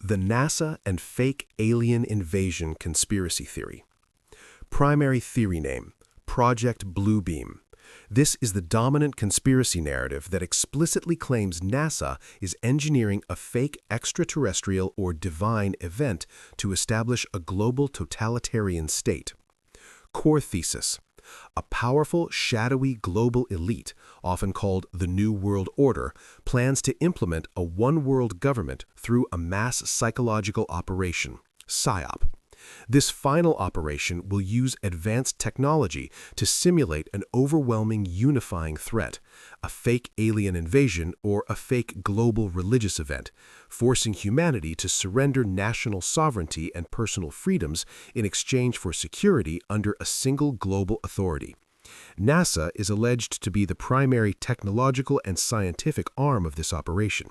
The NASA and fake alien invasion conspiracy theory. Primary theory name: Project Bluebeam. This is the dominant conspiracy narrative that explicitly claims NASA is engineering a fake extraterrestrial or divine event to establish a global totalitarian state. Core thesis: a powerful, shadowy global elite, often called the New World Order, plans to implement a one-world government through a mass psychological operation, PSYOP. This final operation will use advanced technology to simulate an overwhelming unifying threat, a fake alien invasion or a fake global religious event, forcing humanity to surrender national sovereignty and personal freedoms in exchange for security under a single global authority. NASA is alleged to be the primary technological and scientific arm of this operation.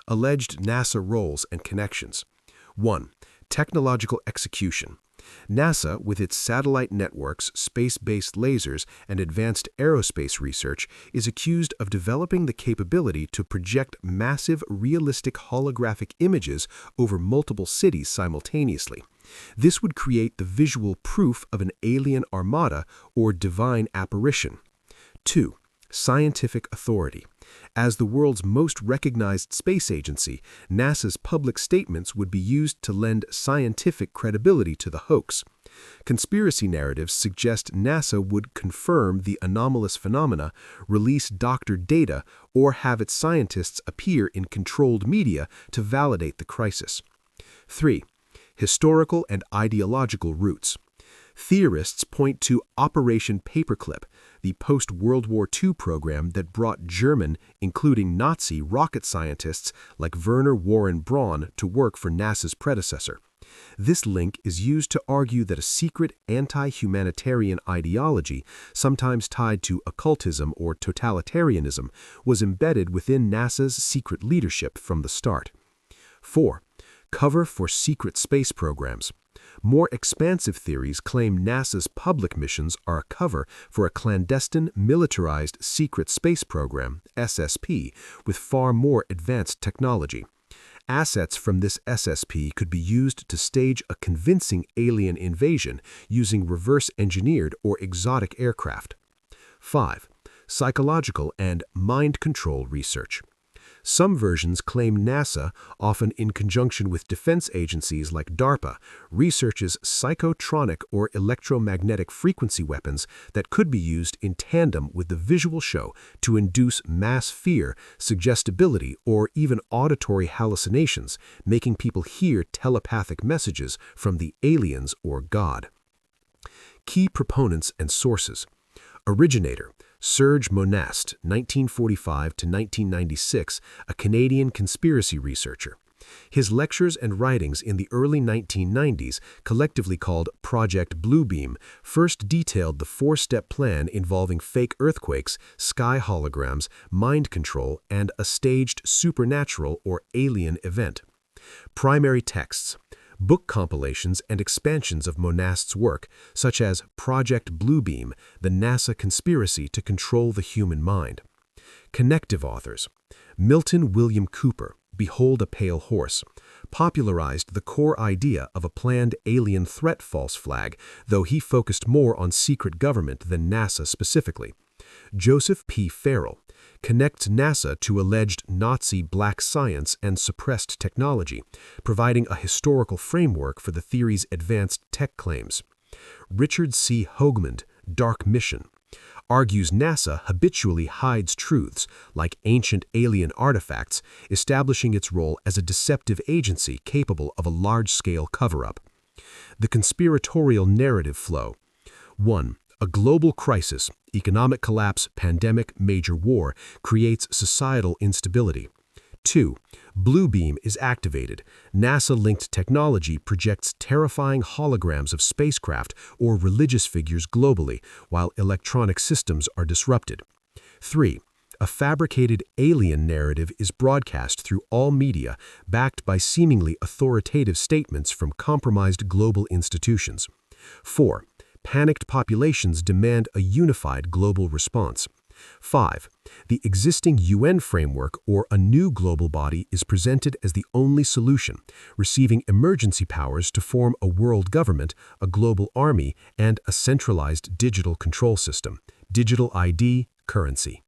Alleged NASA roles and connections. 1. Technological execution. NASA, with its satellite networks, space-based lasers, and advanced aerospace research, is accused of developing the capability to project massive, realistic holographic images over multiple cities simultaneously. This would create the visual proof of an alien armada or divine apparition. 2. Scientific authority. As the world's most recognized space agency, NASA's public statements would be used to lend scientific credibility to the hoax. Conspiracy narratives suggest NASA would confirm the anomalous phenomena, release doctored data, or have its scientists appear in controlled media to validate the crisis. 3. Historical and ideological roots. Theorists point to Operation Paperclip, the post-World War II program that brought German, including Nazi, rocket scientists like Werner Warren Braun to work for NASA's predecessor. This link is used to argue that a secret anti-humanitarian ideology, sometimes tied to occultism or totalitarianism, was embedded within NASA's secret leadership from the start. 4. Cover for secret space programs. More expansive theories claim NASA's public missions are a cover for a clandestine, militarized secret space program, SSP, with far more advanced technology. Assets from this SSP could be used to stage a convincing alien invasion using reverse-engineered or exotic aircraft. 5. Psychological and mind control research. Some versions claim NASA, often in conjunction with defense agencies like DARPA, researches psychotronic or electromagnetic frequency weapons that could be used in tandem with the visual show to induce mass fear, suggestibility, or even auditory hallucinations, making people hear telepathic messages from the aliens or God. Key proponents and sources. Originator: Serge Monast, 1945 to 1996, a Canadian conspiracy researcher. His lectures and writings in the early 1990s, collectively called Project Bluebeam, first detailed the four-step plan involving fake earthquakes, sky holograms, mind control, and a staged supernatural or alien event. Primary texts. Book compilations and expansions of Monast's work, such as Project Bluebeam, the NASA Conspiracy to Control the Human Mind. Connective authors. Milton William Cooper, Behold a Pale Horse, popularized the core idea of a planned alien threat false flag, though he focused more on secret government than NASA specifically. Joseph P. Farrell connects NASA to alleged Nazi black science and suppressed technology, providing a historical framework for the theory's advanced tech claims. Richard C. Hoagland, Dark Mission, argues NASA habitually hides truths, like ancient alien artifacts, establishing its role as a deceptive agency capable of a large-scale cover-up. The conspiratorial narrative flow. 1. A global crisis, economic collapse, pandemic, major war, creates societal instability. 2. Bluebeam is activated. NASA-linked technology projects terrifying holograms of spacecraft or religious figures globally, while electronic systems are disrupted. 3. A fabricated alien narrative is broadcast through all media, backed by seemingly authoritative statements from compromised global institutions. 4. Panicked populations demand a unified global response. 5. The existing UN framework or a new global body is presented as the only solution, receiving emergency powers to form a world government, a global army, and a centralized digital control system, digital ID, currency.